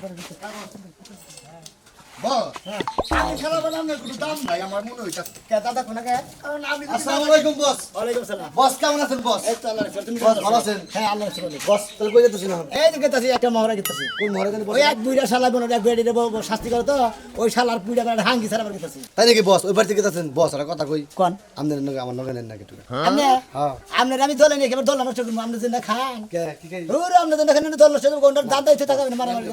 আমি খেলা বললাম না কোনো দাম নাই আমার মনে হইতাছে কে দাদা কোনা কে কারণ আমি আসসালামু আলাইকুম বস। ওয়ালাইকুম সালাম বস কেমন আছেন বস? এই তো আল্লাহ রাখছে তুমি বস ভালো আছেন? হ্যাঁ আল্লাহ রাখছে বস তাহলে কই যেতেছেন এখন? এই দিকে তাছি একটা মহড়া গেতেছি কোন মহড়া জানি বস? ওই এক বুইড়া শালা বনরে এক বেড়ি দেব শাস্তি করে তো ওই শালার বুইড়া করে হাঙ্গি ছাড়া আমার গেতেছি তাই নাকি বস? ওই বাড়ি থেকে যেতেছেন বস? আর কথা কই কোন আমাদের নগে আমার নগে নেন না কিছু। আমনে হ্যাঁ আমনে আমি দলে নিয়ে কেবল দল নষ্ট করব আমনে জিন্দা খান কে কি কে? ওরে আমনে জিন্দা খান দল নষ্ট করব কোনটা দাদা ইচ্ছে থাকবে না মারামারি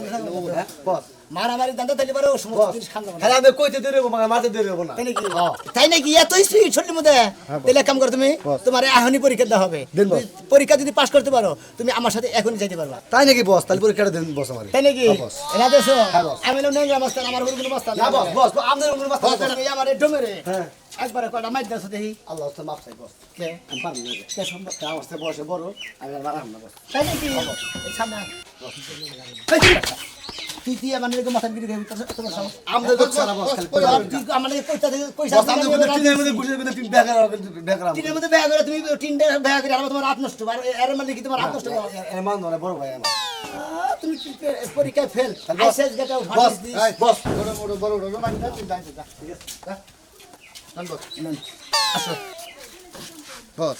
হ্যাঁ বস। মারামারি দাদা তাইলে পারে ও সমস্ত জিনিস খান না হ্যাঁ আমি কইতে দেরি হবো মারতে দেরি হবো না। তাই নাকি হ্যাঁ। তাই নাকি এত স্পিড ছড়লি মধ্যে তাহলে এক কাম করো তুমি বস। তোমার এখনই পরীক্ষা দেওয়া হবে দিন বস। পরীক্ষা যদি পাস করতে পারো তুমি আমার সাথে এখনই যাইতে পারবা তাই নাকি বস? তাহলে পরীক্ষাটা দেন বস আমারে। তাই নাকি হ্যাঁ, বস। এরা দেশো হ্যাঁ, বস। আমি লোক নেই মাস্টার আমার কোনো মাস্টার না বস বস আমাদের কোনো মাথা বস তুমি আমার ডোমেরে হ্যাঁ একবারে কয়টা মাইর দাও দেখি আল্লাহ তো মাফ চাই বস। কে আমি পারবো না। কে সম্ভব আমার সাথে বসে বড় আমি আর পারলাম না বস। তাই নাকি এই সামনে আয়। তুই আমার এরকম মাথা গিরি দেবি তোমার সামনে আমাদের তো সারা বস খালি কই তুই আমার কইতা দে কইসা বস আমাদের কোনো টিনের মধ্যে ঘুরে যাবে তুমি বেকার বেকার টিনের মধ্যে ব্যাগ করে তুমি টিনটা ব্যাগ করে আমার তোমার হাত নষ্ট আর এর মানে কি তোমার হাত নষ্ট এর মান ধরে বড় ভাই আমার। তুমি পরীক্ষায় ফেল বস। আইসেস গেটা বস এই বস বড় মানি না তুই যাইতে যা ঠিক আছে যা চল বস আসো বস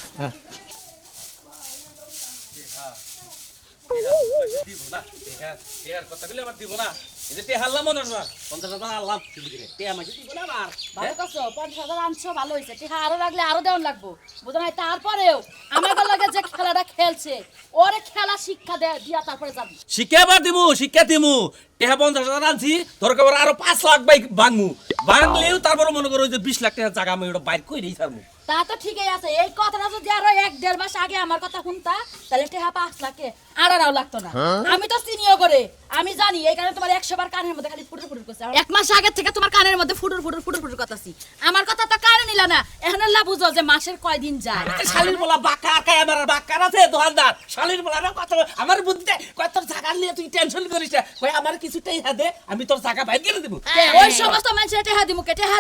ভালো করছো 50,000 আনছো ভালো হয়েছে টিহা আরো লাগলে আরো দেওয়ান লাগবো বুঝো নাই তারপরেও আমার লাগে যে খেলাটা খেলছে ওরে খেলা শিক্ষা দিয়া তারপরে যাবি শিক্ষা দিমু টেহা 50,000 আনছি দরকার পড়ে আরো 5 লাখ বাইক ভাঙমু ভাঙলেও তারপরে মনে করো যে 20 লাখ টাকা জায়গা আমি ওটা বাইর কইরেই ছাড়মু তা তো ঠিকই আছে এই কথাটা যদি আরো 1-1.5 মাস আগে আমার কথা শুনতা তাহলে টেহা 5 লাখে আড়াও লাগতো না আমি তো চিনিও করে আমি জানি এই কারণে তোমার 100 বার কানের মধ্যে খালি ফুটুর ফুটুর করছে এক মাস আগে থেকে তোমার কানের মধ্যে ফুটুর ফুটুর ফুটুর ফুটুর কথাছি আমার কথা তো কানে নিলা না এখন লা বুঝো যে মাসের কয় দিন যায় শালির বলা বাক্কা কায় আমার বাক্কা আছে দোকানদার শালির বলা না কথা আমার বুদ্ধিতে কয় তোর জায়গা নিয়ে তুই টেনশন করিস না কয় আমার কিছুটাই দে আমি তোর জায়গা বাইর করে দেব ওই সমস্ত মানুষের টেহা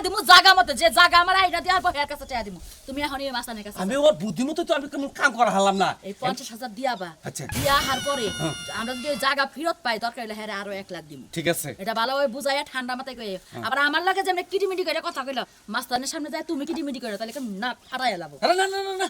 দিমু জাগা মতে যে জাগা আমার আইডা দেওয়ার পর এর কাছে টেহা দিমু তুমি এখন এই মাসানের কাছে আমি ওর বুদ্ধিমতো তো আমি কোনো কাম করা হারলাম না এই 50,000 দিয়াবা আচ্ছা। দিয়া হার পরে আমরা যদি ওই জায়গা ফেরত পাই দরকার হলে হ্যাঁ আরো 1 লাখ দিমু ঠিক আছে এটা ভালো ওই বুঝাইয়া ঠান্ডা মাথায় কই আবার আমার লাগে যে আমরা কিটিমিটি করে কথা কইলা মাস্তানের সামনে যায় তুমি কিটিমিটি করে তাহলে কেমন না ফাটাই লাবো আরে না না না না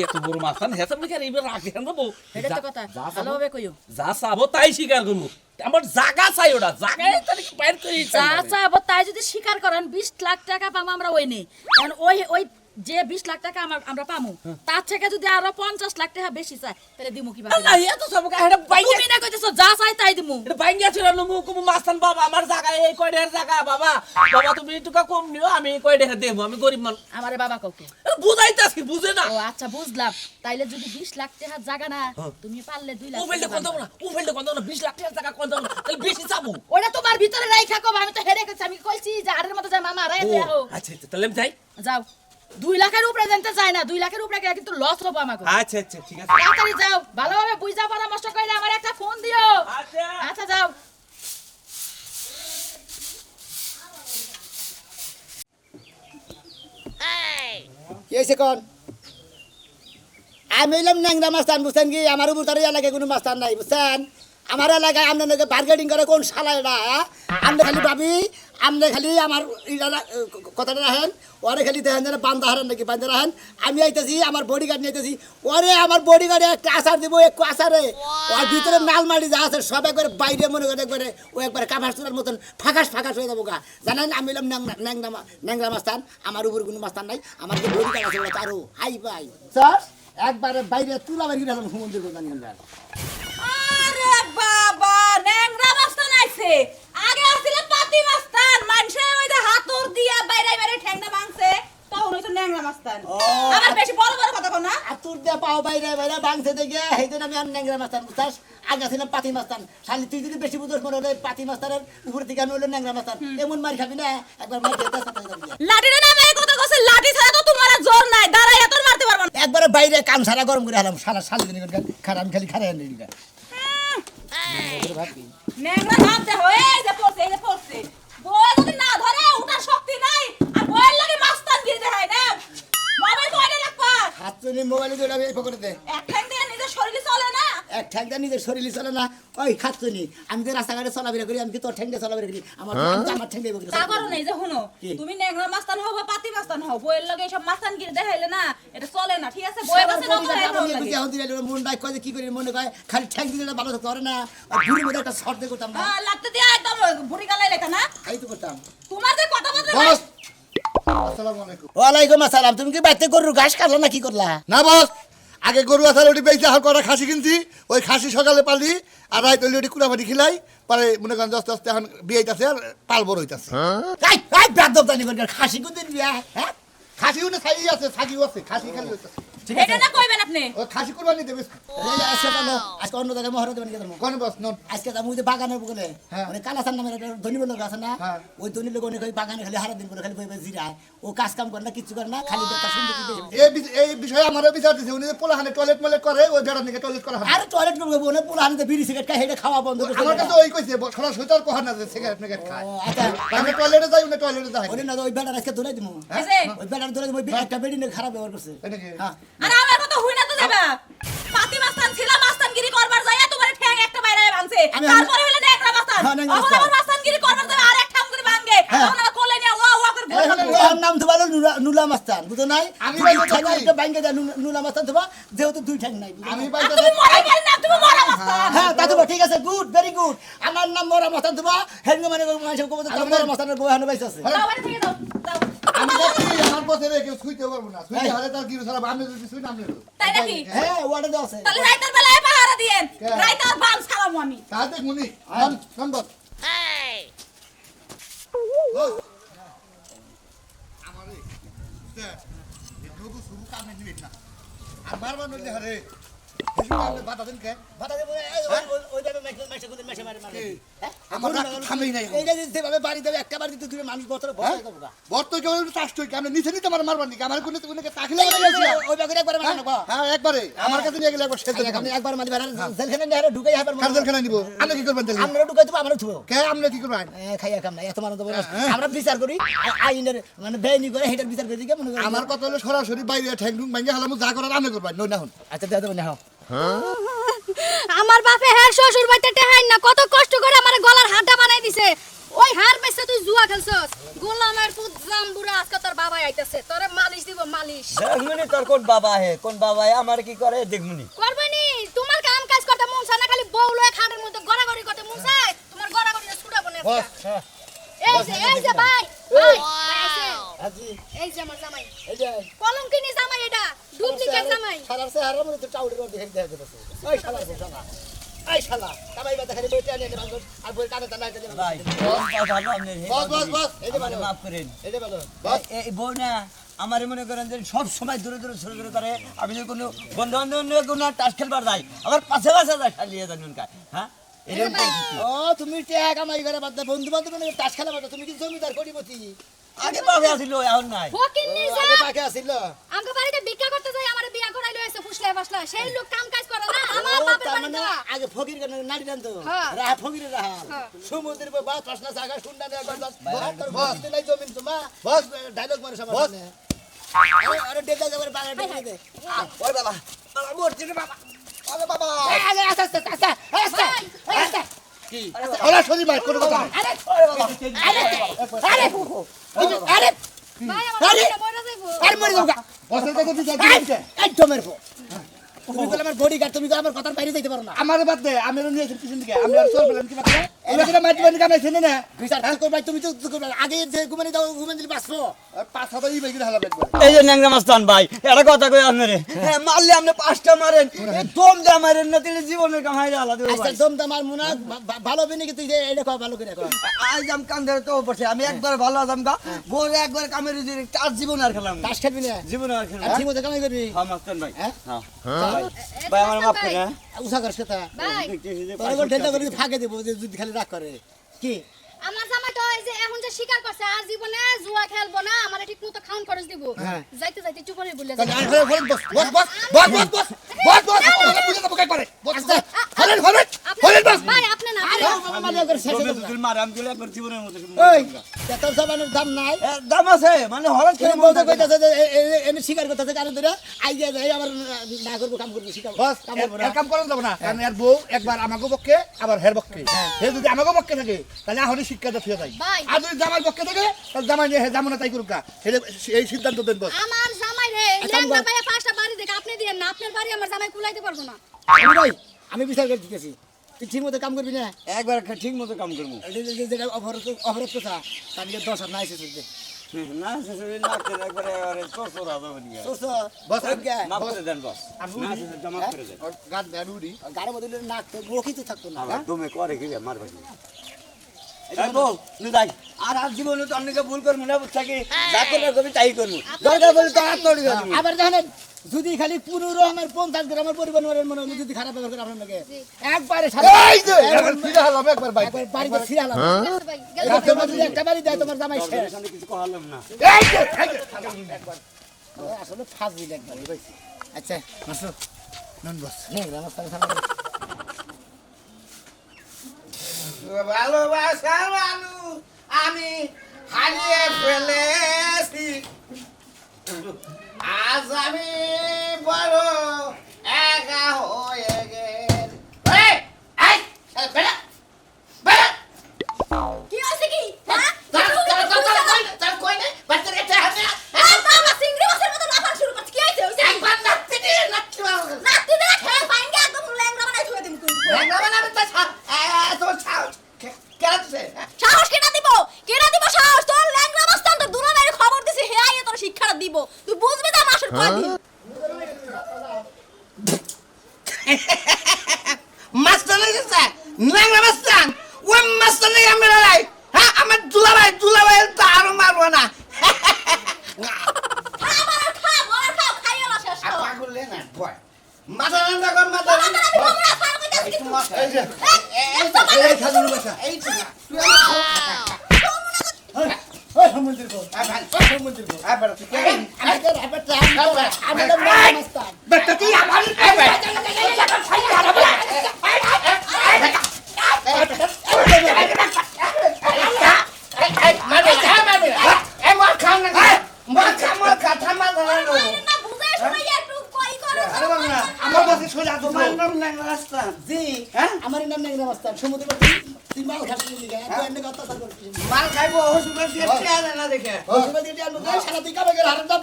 এত বড় মাথান হেসাব নাকি আর এবার রাখি দেবো এটা তো কথা ভালোভাবে কইও যা চাবো তাই স্বীকার করবো আমার জায়গা চাই ওটা জায়গায় তাহলে বাইর করে যা চাবো তাই যদি স্বীকার করেন 20 লাখ টাকা পাবো আমরা ওই নেই কারণ ওই যে 20 লাখ টাকা আমরা পামু তার থেকে যদি আরো 50 লাখ টাকা বেশি চাই তাহলে দিমু কি না এত সব এটা বাইরে তুমি না কইতেছো যা চাই তাই দিমু এটা বাইরে ছিল নমু কুমু মাস্তান বাবা আমার জায়গা এই কয়ডের জায়গা বাবা বাবা তুমি একটু কম নিও আমি এই কয়ডে দেব আমি গরিব মানুষ আমারে বাবা কাউকে বুঝাইতাছি বুঝে না ও আচ্ছা বুঝলাম তাইলে যদি 20 লাখ টাকা জায়গা না তুমি পারলে 2 লাখ ও ফেলতে কোন না ও ফেলতে কোন না 20 লাখ টাকার জায়গা কোন না তাহলে বেশি চাবো ওটা তোমার ভিতরে রাইখা কব আমি তো হেরে গেছি আমি কইছি যে আরের মতো যায় মামা রাই দেও আচ্ছা তাহলে আমি যাই যাও 2 লাখের উপরে জানতে চাই না 2 লাখের উপরে গেলে কিন্তু লস হবে আমাকে আচ্ছা আচ্ছা ঠিক আছে তাড়াতাড়ি যাও ভালোভাবে বুঝা পরামর্শ কইলে আমার একটা ফোন দিও আচ্ছা আচ্ছা যাও কি হয়েছে কোন আমি এলাম ন্যাংরা মাস্তান বুঝছেন কি আমার উপর তার এলাকায় কোনো মাস্তান নাই বুঝছেন আমার এলাকায় আপনার বার্গেটিং করে কোন শালা এটা আপনি খালি ভাবি আপনি খালি আমার কথাটা রাখেন ওরে খালি দেখেন যেন বান্ধা হারেন নাকি বান্ধা রাখেন আমি আইতেছি আমার বডিগার্ড নিতেছি ওরে আমার বডিগার্ডে একটা আচার দিব একটু আচারে ওর ভিতরে নালমাটি যা আছে সব একবারে বাইরে মনে করে একবারে ও একবারে কাভার চুলার মতন ফাঁকাস ফাঁকাস হয়ে যাবো গা জানেন আমি এলাম ন্যাংরা মাস্তান আমার উপর কোনো মাস্তান নাই আমার যে বডিগার্ড আছে ওরা তারও হাই পাই স্যার একবারে বাইরে তুলা বাড়ি গেলাম হুমন্দির জানি আরে বাবা ন্যাংরা মাস্তান আইছে আগে আসছিল পাতি মাস্তান মানুষে ওই যে হাতুর দিয়া বাইরে বাইরে ঠ্যাংনা ভাঙছে তখন হইতো ন্যাংরা মাস্তান আবার বেশি বড় বড় কথা কও না আর তোর দিয়ে পাও বাইরে বাইরে বাংছে দেখে সেইদিন আমি আর ন্যাংরা মাস্তান বুঝছাস আগে ছিলাম পাতি মাস্তান শালি তুই যদি বেশি বুঝোস মনে হলে পাতি মাস্তানের উপর থেকে আমি হলো ন্যাংরা মাস্তান এমন মার খাবি না একবার মার খেতে লাঠিটা নামে এই কথা কইছে লাঠি ছাড়া তো তোমার আর জোর নাই দাঁড়াইয়া তোর মারতে পারবা না একবারে বাইরে কাম সারা গরম করে হলাম সারা শালি দিন খারাপ খালি খারাপ নিয়ে ন্যাংরা হাত দে হয়ে এই যে পড়ছে বই যদি না ধরে ওটার শক্তি নাই আর বইয়ের লাগে মাস্তান দিয়ে দেখায় না মোবাইল কয়টা রাখবা হাত চুনি মোবাইলে ধরে আমি এই পকেটে দে এক ঠ্যাং দিয়ে নিজের শরীরে চলে না এক ঠ্যাংটা নিজের শরীরে চলে না ওই খাচ্ছনি আমি তো রাস্তাঘাটে চলাফেরা করি আমি কি তোর ঠ্যাংটা চলাফেরা করি আমার আমার ঠ্যাং দেবো তা করো নাই যে শুনো কি? তুমি ন্যাংরা মাস্তান হও বা পাতি মাস্তান হও বইয়ের লগে এসব মাস্তান গিরে দেখাইলে না এটা চলে না ঠিক আছে বইয়ের কাছে নকল লাগে মন ডাক কয় কি করি মনে কয় খালি ঠ্যাং দিলে ভালো থাকতে পারে না বুড়ি মধ্যে একটা শর্ট দিয়ে করতাম না হ্যাঁ লাগতে দিয়া একদম ভুড়ি গালাই লেখা না এই তো করতাম তোমার যে কথা বলতে বস আসসালামু আলাইকুম ওয়ালাইকুম আসসালাম তুমি কি বাড়িতে গরুর ঘাস কাটলা না কি করলা না বস আগে গরু আসার ওটি বেঁচে হার করা খাসি কিনছি ওই খাসি সকালে পালি আর রাত হইলে ওটি কুড়াপাটি খিলাই পরে মনে করেন আস্তে আস্তে এখন বিয়ে হইতাছে আর পাল বড় হইতাছে এই এই ব্রাদব জানি কোন খাসি কোনদিন বিয়া হ্যাঁ খাসিও না ছাই আছে ছাগিও আছে খাসি খালি হইতাছে ঠিক এটা না কইবেন আপনি ও খাসি কুরবানি দেবে আজকে অন্য জায়গায় মহরত দেবেন কেন কোন বস নন আজকে যাবো ওই যে বাগানের বলে হ্যাঁ। মানে কালাসান নামের একটা ধনী লোক আছে না হ্যাঁ। ওই ধনী লোক অনেক ওই বাগানে খালি হারা দিন করে খালি বই বই জিরায় ও কাজ কাম করে না কিচ্ছু করে না খালি বেটা শুনতে এই বিষয়ে আমারও বিচার দিছে উনি যে পোলাহানে টয়লেট মলেট করে ওই বেড়ার নিকে টয়লেট করা হয় আরে টয়লেট করবো বলে পোলা হানিতে বিড়ি সিগারেট খাই হেঁটে খাওয়া বন্ধ করে আমার কাছে ওই কইছে সরাসরি তো আর কহার না যে সিগারেট মিগারেট খায় আচ্ছা আমি টয়লেটে যাই উনি টয়লেটে যাই ওই না ওই বেটার আজকে ধরে দিব এই যে ওই বেটার ধরে দিব ওই একটা বেডি নিয়ে খারাপ ব্যবহার করছে এই নাকি? হ্যাঁ আর আমার কথা হই না তো যাবা পাতি মাস্তান ছিল মাস্তানগিরি করবার যায় তোমার ঠ্যাং একটা বাইরে ভাঙছে আমি- তারপরে হলো ন্যাংরা মাস্তান হ্যাঁ, ন্যাংরা এখন মাস্তান। আবার মাস্তানগিরি করবার যায় আর এক ঠ্যাং করে ভাঙে এখন আবার কোলে নিয়ে ওয়া ওয়া করে ঘুরে বেড়াবো। ওর নাম তো বলো নুলা মাস্তান বুঝো নাই আমি দুই বাইরে ঠ্যাং যাই। একটা বাইঙ্গে দেয় নুলা মাস্তান তোমা যেহেতু দুই ঠ্যাং নাই বুঝো আমি নাই? আর বাইরে তুমি মরাই গেলে না তুমি মরা মাস্তান হ্যাঁ তা তো ঠিক আছে গুড ভেরি গুড আমার নাম মরা মাস্তান তোমা হেঙ্গে মানে মানুষ কবো তো মরা মাস্তানের বই হানো বাইছে আছে যাও বাড়ি থেকে যাও যাও আমি যাচ্ছি আমার পথে রে কেউ ছুঁইতে পারবো না ছুঁইতে হারে তার কি সারা আমি যদি ছুঁই না আমি তাই নাকি হ্যাঁ ওয়ার্ডে দাও আছে তাহলে রাইতের বেলায় পাহারা দিয়েন কে? রাইতার বাল ছাড়াবো আমি তা দেখ মুনি নন বস আমারে নবু শুরু কামে দিবেন না আমার বানলে হারে কিছু কামে বাধা দেন কে ভাতা দেব ওই দেবে মেশে গুদের মেশে মারে মারে হ্যাঁ আমার থামেই নাই এইটা যদি যেভাবে বাড়ি দেবে একটা বাড়ি দিতে তুমি মানুষ বছরে ভয় দেবো না বর্ত কেউ চাষ তুই কেমন নিচে নিতে আমার মারবার নাকি আমার কোনো কোনকে তাকিলে গেছি ওই বাগরে একবার মানে না হ্যাঁ একবারে আমার কাছে নিয়ে গেলে একবার শেষ আপনি একবার মারি বেড়ার জেলখানে নিয়ে ঢুকাই হাবার কারজন খেলা নিব আপনি কি করবেন তাহলে আমরা ঢুকাই দেবো আমরা থুবো কে আপনি কি করবেন খাইয়া কাম না এত মানুষ দেবো না। আমরা বিচার করি আইনের মানে বেআইনি করে হেটার বিচার করে দিকে মনে করি আমার কথা হলো সরাসরি বাইরে ঠ্যাং ঠুং ভাঙ্গে হালামু যা করার আপনি করবেন নই না হন আচ্ছা দিয়ে দেবো না আমার বাপে হ্যাঁ শ্বশুর বাড়িতে টেহাই না কত কষ্ট করে আমার গলার হাঁটা বানাই দিছে ওই হার পেছে তুই জুয়া খেলছস গোলামের পুত জাম্বুরা আজকে তোর বাবা আইতাছে তোরে মালিশ দিব মালিশ দেখমুনি তোর কোন বাবা হে কোন বাবা হে আমার কি করে দেখমুনি করবনি তোমার কাম কাজ করতে মন চায় না খালি বউ লয়ে খাটের মধ্যে গড়াগড়ি করতে মন চায় তোমার গড়াগড়ি ছুড়াবো না এই যে ভাই ভাই আছে আজি এই যে আমার জামাই এই যে কলঙ্কিনী জামাই এটা ডুপ্লিকেট জামাই শালার সে হারার মধ্যে চাউলের মধ্যে হেক দেয়া যাবে ওই শালার শালা এই শালা কামাই বাতা খালি বইটা নিয়ে বাঙ্গ আর বই টানে টানে আইতে ভাই ভালো আপনি বস এই যে আমারে ভালো মাফ করেন এই যে ভালো এই বউ না আমারে মনে করেন যে সব সময় দূরে দূরে ছোট ছোট করে আমি যদি কোনো বন্ধু বান্ধব নিয়ে কোনো টাস খেলবার যাই আবার পাশে পাশে যায় খালিয়ে জানুন কা হ্যাঁ এরকম পরিস্থিতি। ও তুমি টাকা কামাই করে বাদ বন্ধু বান্ধব মানে তাস খেলা বাদ তুমি কি জমিদার কোটিপতি আগে পাবে আসিল এখন নাই ফকিন্নি যা আগে পাকে আসিল আমগো বাড়িতে ভিক্ষা করতে যাই আমার বিয়া করাই লইছে ফুসলে ফাসলা সেই লোক কাম কাজ করে না আমার ও, বাপের তার বাড়ি মানে যাওয়া আগে ফকির কেন নারী জান তো হ্যাঁ। রাহা ফকিরের রাহা হ্যাঁ। সমুদ্রের বা প্রশ্ন জায়গা শুননা না বস নাই জমিন তোমা বস ডায়লগ মারে সবার সামনে আরে ডেটা যাবার বাগা ডেটা দে ওই বাবা বাবা মরছি রে বাবা আরে বাবা আরে আস্তে আস্তে আস্তে আস্তে আস্তে কি ওরা সরি ভাই কোনো কথা নাই আরে আরে আরে আরে ভাই আরে! আমার মরে যাইবো আরে মরে যাও গা বসের কাছে বিচার দিতে একদম মেরবো তুমি বলে আমার বডিগার্ড তুমি আমার কথার বাইরে যাইতে পারো না আমার বাদ দে আমি নিয়ে এসে পিছন দিকে আমি আর চল বলেন কি বাদ ওরা কিনা মাটি বানি কামে ছেনে না বিচার কি করবে তুমি তো করবে আগে যে ঘুমানি দাও ঘুমান দিলে বাঁচবো পাঁচ হাত এই বাইকে হালা একবার এই যে ন্যাংরা মাস্তান ভাই এটা কথা কই আপনারে হ্যাঁ মারলে আপনি পাঁচটা মারেন দম দা মারেন না দিলে জীবনের কামাই আলাদা দেব আচ্ছা ভাই দম দম আর মুনা ভালো হবে নাকি তুই এটা কর ভালো করে কর আজ আম কান ধরে তো বসে আমি একবার ভালো আদাম গা গোরে একবার কামের দিন চার জীবন আর খেলাম না। তাস খেলবি না জীবন আর খেলাম আর ঠিক মতো কামাই করবি হ্যাঁ মাস্তান ভাই হ্যাঁ? হ্যাঁ ভাই আমার মাফ করে হ্যাঁ উষা কর সেটা ভাই তোর গোল ঠেলটা করে ফাঁকে দেবো যে যদি খালি রাগ করে কি আমার জামাই তো এই যে এখন যে স্বীকার করছে আর জীবনে জুয়া খেলবো না, আমার ঠিক মতো খাওন খরচ দিব, যাইতে যাইতে চুপরে বলে তাহলে আর ঘরে ঘরে বস বস বস বস বস বস বস বস আমাকে বুঝে দেবো কে পারে বস ঘরে ঘরে ঘরে বস ভাই আপনি না আরে মানে করে শেষ তবে হয়ে তো গেল। তুই মার আমি গেলে একবার জীবনের মতো ওই তেতর সাবানের দাম নাই। দাম আছে মানে হঠাৎ করে তুমি বলতে কইতাছে যে এনে স্বীকার করতেছে কারণ ধরে আইয়া যায় আবার না করবো কাম করবো শিখাবো বস কাম করবো না। এর কাম করা যাবে না কারণ এর বউ একবার আমাকে পক্ষে আবার হের পক্ষে হে যদি আমাকে পক্ষে থাকে তাহলে এখনই শিক্ষাটা ফিরে যায় ভাই। আর যদি জামাই পক্ষে থাকে তাহলে জামাই নিয়ে হে জামুনা তাই করুক এই সিদ্ধান্ত দেন বস আমার জামাই রে লেঙ্গা পায়া পাঁচটা বাড়ি দেখে আপনি দিয়েন না, আপনার বাড়ি আমার জামাই কুলাইতে পারবো না। আমি ভাই আমি বিচার করে দিতেছি তুই ঠিক মতো কাম করবি না। একবার ঠিক মতো কাম করবো যেটা অপরাধ কথা তাকে 10 আর নাই শেষ হচ্ছে না শেষে না করে একবারে তোর তোর হবে নিয়ে বস মাফ করে দেন বস আমি না শেষে মাফ করে দেন গান বেরুড়ি গাড়ি মধ্যে নাক তো রক্ষিত থাকতো না। আবার তুমি করে কি মারবে এই বল নি যাই আর জীবনে তো অনেকে ভুল করব না বুঝছাকি যা করে কবি তাই করব দরকার বলে তো হাত তড়ি দেব আবার জানেন যদি খালি 15 আমার 50 গ্রামের পরিবারের মনে হয় যদি খারাপ ব্যবহার করে আপনার লগে একবারে এই যে এখন ফিরে হলাম একবার বাইক একবার বাড়িতে ছিড়ালাম গেছে ভাই, গেছে ভাই। রাতের মধ্যে একটা বাড়ি দেয় তোমার জামাই শেষ। সামনে কিছু কহালাম না এই যে আসলে ফাঁসবি একবার বুঝছি। আচ্ছা আসো নন বস নে রাস্তা সামনে ভালোবাসা মানুষ আমি হারিয়ে ফেলেছি আজ আমি বড় একা হয়ে গেছি কি হইছে কি হ্যাঁ তার কই না বাচ্চার কাছে হাতে বাবা চিংড়ি মাছের মতো লাফান শুরু করছে কি হইছে হইছে একবার নাচতে দিয়ে নাচতে পারবো নাতি দিলে খেয়ে পাইঙ্গে একদম ল্যাংড়া বানাই থুয়ে দিম তুই তোর সাহস কেরাচ্ছে সাহস কেটা দিব সাহস তোর ল্যাংড়া মাস্তান তোর দুলা বাইরে খবর দিছি হে আইয়ে তোর শিক্ষাটা দিব তুই বুঝবি না মাসের কয়দিন মাস্টার গেছে ন্যাংরা মাস্টার ওই মাস্টার নেই আমি লড়াই হ্যাঁ আমার দুলাভাই তো আরো মারবো না খাও খাইয়া না শেষ কর পাগলে না ভয় মাথা রান্না কর মাথা এই যে এই খাজুর বাসা এই তো না ওই সমুদ্রের কো তুই সমুদ্রের কো আবার তুই আমাদের হেবেটা আমি তো মাস্টার বেটা তুই আমার না বুঝে শুনে একটু কই করে আমার বসে সোজা তোমার নাম ন্যাংরা রাস্তা জি হ্যাঁ? আমার নাম নাই মাস্টার সমুদ্রের কো তুই মাল খাস নি গা তুই এনে কথা কথা করছিস মাল খাইবো হসপিটাল দিয়ে চেয়ারে না দেখে ওই সময় দিয়ে আনবো গায় সারা তুই কাবে গেল হারাম দা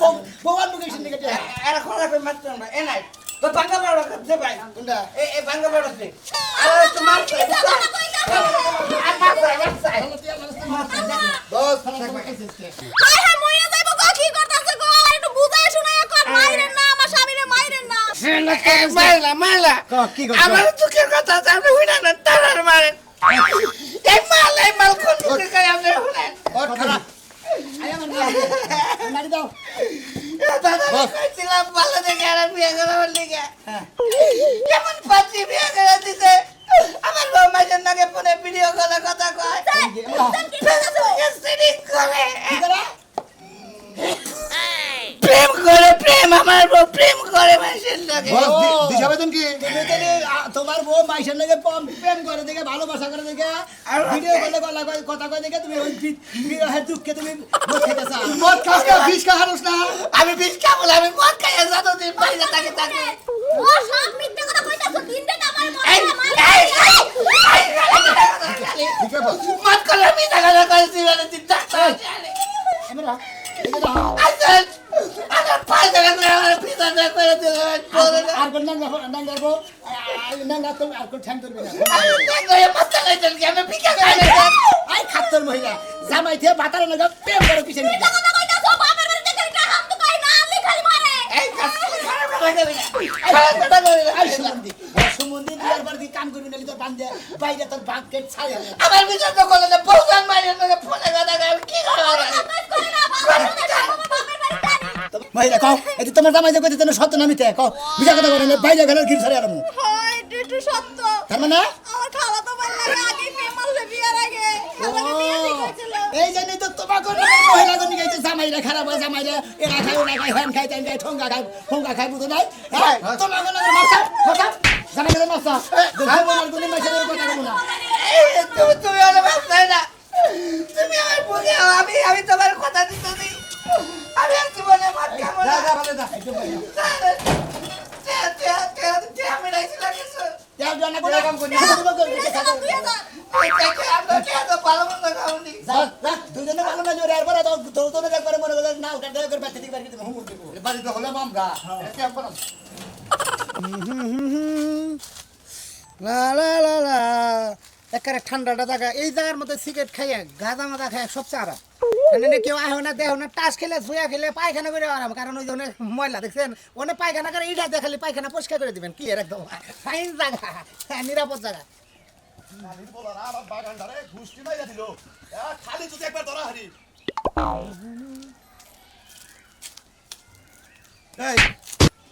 বউয়ান মুখে শুনে গেছে এরা খোলা করে মারতে না এ নাই তো বাঙ্গা বড় করতে ভাই কোনটা এই বাঙ্গা বড় করতে আর তো মারতে বস হাই হাই মইরা যাইবো গো কি করতাছে গো একটু বুঝায় শুনায় কর মাইরেন না আমার স্বামীরে মাইরেন না মাইলা কি করছ আমার দুঃখের কথা আপনি হইনা না তারার মারেন এই মাল কোন দুঃখে কই আপনি হইলেন বস খারাপ আয় আমার নাড়ি দাও দাদা কইছিলাম ভালো দেখে আর বিয়ে করার লিগে কেমন পাচ্ছি বিয়ে করে দিতে আমার বউ মাঝে নাকি ফোনে ভিডিও কলে কথা কয় সেটিং করে প্রেম আমার বউ প্রেম করে মানুষের লাগে বস দিশা বেতন কি তুমি তাহলে তোমার বউ মাইশের লাগে প্রেম করে দেখে ভালোবাসা করে দেখে ভিডিও করলে গলা কয় কথা কয় দেখে তুমি ওই বিরহের দুঃখে তুমি মদ খেতে চাও মদ খাস না বিষ খা হারুস না আমি বিষ খাবো না, আমি মদ খাইয়া যতদিন বাড়িতে থাকি থাকি ও সব মিথ্যা কথা কইতাছো তিন দিন আমার এই, ঠিক আছে বস মদ করলে আমি টাকা করেছি মানে তুই টাকা আমরা এই দাও আমার পায়ে ধরে করে আমার পিতাটা করে দিল আর কোন নাং রাখো নাং রাখো আর কোন ঠ্যাং করবে না আমি ভিক্ষা খাই আই খাত্তর মহিলা জামাই থেকে বাতারে লাগা প্রেম করে পিছনে মিথ্যা কথা কইতাছো বাপের বাড়িতে একটা হাম তো পাই না আমি খালি মারে এই কাজ খারাপ কথা কইবি না খারাপ কথা কইবি না আই সুমন্দি দিয়ার পর দি কাম করবি না তোর বান্ধে বাইরে তোর বাকেট ছাই হবে আমার বিচার তো করলে না বহুজন মাইরে না ফোনে কথা কই আমি কি করব কাজ করে না বাপের বাড়িতে মহিলা কও এতে তোমার জামাই যে কইতে সত্য নামিতে কও বিজা কথা করে বাইরে গেল গির ছাড়ে আরমু হয় একটু সত্য তার মানে আমার খালা তো ভালো লাগে আগে প্রেম মারলে বিয়ার আগে খালাকে বিয়ে ঠিক হয়েছিল এই জন্যই তো তোমাকে মহিলা গনি গাইতে জামাইরা খারাপ হয় জামাইরা এরা খায় ওরা খায় হ্যান খায় তেন খায় ঠোঙ্গা খায় বুঝো নাই তোমাকে না মাসা মাসা জামাইরা মাসা জামাইরা গনি মাসা কথা বলো না তুমি আমার ভাবছাই না তুমি আমার বুকে আমি তোমার কথা দিতেছি আমি আর জীবনে মার খাবো না আমি রাইছিলাম কিছু যাও জানা করে কাম করি ভালো মন্দ খাওনি দুজনে ভালো না জোরে এরপরে তো একবারে মনে করলে না ওটা করে বাচ্চা দিকে বাড়ি হুমুর দিব বাড়িতে হলে মামরা লা লা লা লা একেবারে ঠান্ডাটা জায়গা এই জায়গার মধ্যে সিগারেট খাইয়া গাঁজা মাদা খাইয়া সবচেয়ে আরাম এখানে কেউ আহে না দেহ না টাস খেলে জুয়া খেলে পায়খানা করে আরাম কারণ ওই ধরনের ময়লা দেখছেন ওনে পায়খানা করে ইটা দেখালে পায়খানা পরিষ্কার করে দিবেন কি এর একদম ফাইন জায়গা নিরাপদ জায়গা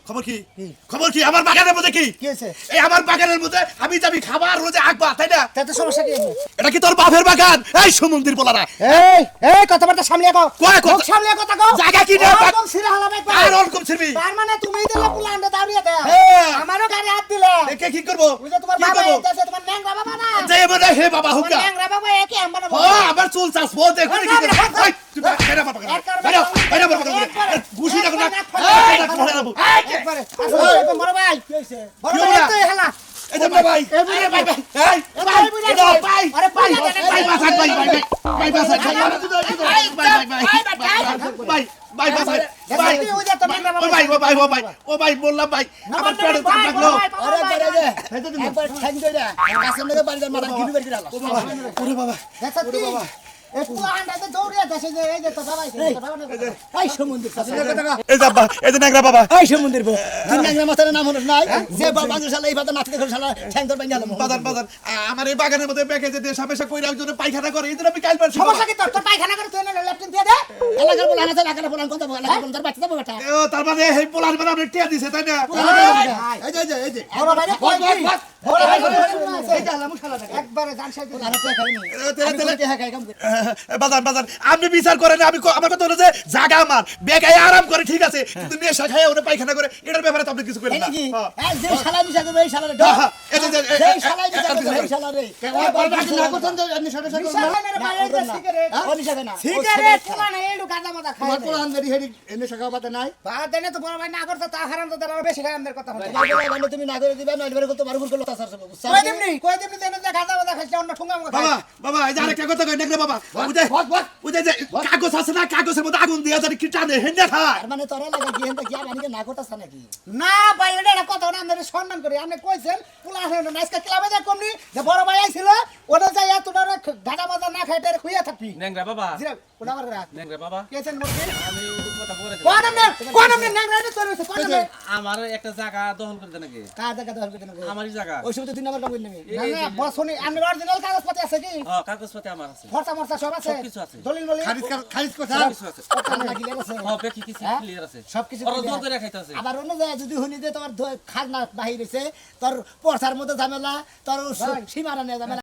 খবর কি খবর কি আমার বাগানের মধ্যে কি কি হয়েছে এই আমার বাগানের মধ্যে আমি যাবি খাবার রোজে আঁকবা তাই না তাতে সমস্যা কি আছে এটা কি তোর বাপের বাগান এই সমুদ্রের পোলারা এই এই কথাবার্তা সামলে কও কয় কথা? মুখ সামলে কথা কও জায়গা কি রে? একদম সিরা হলাম একবার আর ওরকম ছিড়বি তার মানে তুমি দিলে পুলান্ডে দাঁড়িয়ে দে হ্যাঁ। আমারও গাড়ি হাত দিলে দেখে কি করবো ওই যে তোমার কি বাবা করবো? এইটাছে তোমার ন্যাংরা বাবা না যে বলে হে বাবা হুকা ন্যাংরা বাবা একই আমার ও আমার চুল চাষ বল দেখ কি করে এই, তুই বাইরে আমার বাগানে বাইরে বাইরে আমার বাগানে ঘুষি রাখ না একবারে আসলে বড় ভাই কি হইছে বড় কি ভাই হলো? তো হেলা এই যে ভাই এই ভাই ভাই এই ভাই আরে ভাই ভাই বাসাত ভাই ভাই ভাই বাসাত ভাই ভাই বাসাত ভাই ও ভাই বললাম ভাই আমার পেটে চাপ লাগলো আরে বেরে দে একবার ঠ্যাং দইরা কাছের থেকে বাড়ি মাথা গিনি বের করে আলো ওরে বাবা দেখছ তুই একটু আন্ডাতে দৌড়িয়া দেশে যে এই যে তো সবাই এই সমুদ্র এই যাবা এই যে নাগরা বাবা এই সমুদ্র তুই ন্যাংরা মাথার নাম হলো নাই যে বাংলাদেশ শালা এই ভাতা নাতি দেখো শালা ঠ্যাং ধর বাইঙ্গা গেল বাজার বাজার আমার এই বাগানের মধ্যে বেঁকে যে দেশ হামেশা কইরা জন্য পায়খানা করে এই জন্য আমি কাল পারছি সমস্যা কি তোর তোর পায়খানা করে তুই না ল্যাপটপ দিয়ে দে এলাকার বলা না এলাকার বলা কোন এলাকার বলা তোর বাচ্চা দেবো বেটা ও তার মানে এই পোলার মানে আপনি টিয়া দিছে তাই না এই যে এই যে বড় ভাই বড় ভাই এইটা হলাম শালা একবারে জান সাইতে আরে তুই খাইনি তেলে তুই খাই কাম কর বাজার বাজার আপনি বিচার করেন আমি আমার কথা হলো যে জায়গা আমার বেকায় আরাম করে ঠিক আছে কিন্তু নেশা খায় ওরে পায়খানা করে এটার ব্যাপারে তো আপনি কিছু করেন না নাকি এই যে শালা মিশা করবে এই শালা রে এই যে এই শালা মিশা করবে এই শালা রে ওই বাড়ি না করতেন যে আপনি ছোট ছোট মিশা করে না ভাই এটা সিগারেট ও মিশা না সিগারেট পোলা না এইডু গাদা মাদা খায় তোমার পোলাহান বেরি হেডি এনে শাখা পাতে নাই বা দেনে তো বড় ভাই না করতে তা হারাম তো তারা বেশি খায় আমাদের কথা হলো মানে তুমি না করে দিবে না এবারে করতে পারবো করতে তাসার সব বুঝছ কই দিমনি দেনে যে গাদা মাদা খাইছে অন্য ঠুঙ্গা মাখা বাবা বাবা এই যে আরেকটা কথা কই নাকি বাবা ওই যে কাগজ আছে না কাগজের মধ্যে আগুন দিয়া জানি কি টানে হেন্ডা খায় মানে তোরা লাগা কি হেনটা কি আমাকে না করতাছ নাকি না ভাই এটা কথা না আমরা সম্মান করি আপনি কইছেন পোলা হেন নাইসকা ক্লাবে যা কমনি যে বড় ভাই আইছিল ওটা যাই তোরা গাদা মাদা না খাইতে খুইয়া থাকবি ন্যাংরা বাবা জিরা ওটা আমার রাখ ন্যাংরা বাবা কেছেন মুরগি আমি কথা বলে কোন নাম ন্যাংরা এটা তোর হইছে কোন নাম আমার একটা জায়গা দখল করে দেন নাকি কা জায়গা দখল করতে না আমারই জায়গা ওই সময় তো 3 নাম্বার কাম করলি না না বসনি আমি অরিজিনাল কাগজপত্র আছে কি কাগজপত্র আমার আছে ফর্সা মর্সা সব আছে সবকিছু আছে। দলিল মলিল খারিজ কথা কিছু আছে কথা না ক্লিয়ার আছে হবে কি কিছু হ্যাঁ? ক্লিয়ার আছে সবকিছু ওরা clear। জোর করে খাইতে আছে আবার অন্য জায়গায় যদি শুনি যে তোমার খাজনা বাহির হয়েছে তোর পর্সার মধ্যে ঝামেলা তোর সীমানা নিয়ে ঝামেলা